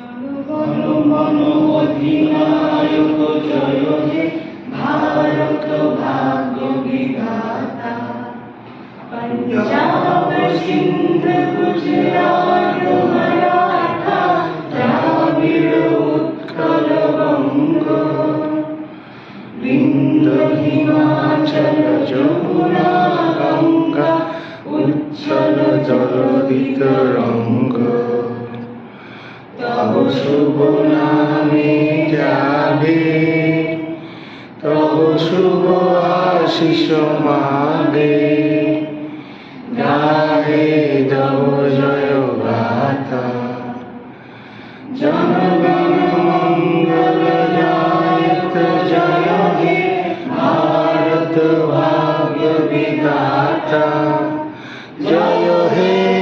জনগণ মন অধিনায়ক জয় হে ভারত ভাগ্য বিধাতা। पंजाब सिंध गुजरात मराठा द्राविड़ उत्कल बंग विंध्य हिमाचल যমুনা গঙ্গা উচ্ছল জলধিত রঙ্গ। তব শুভ নামে জাগে তব শুভ আশিস মাগে গাহে তব জয় গাথা। জনগণ মঙ্গল জায়ত জয় হে ভারত ভাগ্য বিধাতা। জয় হে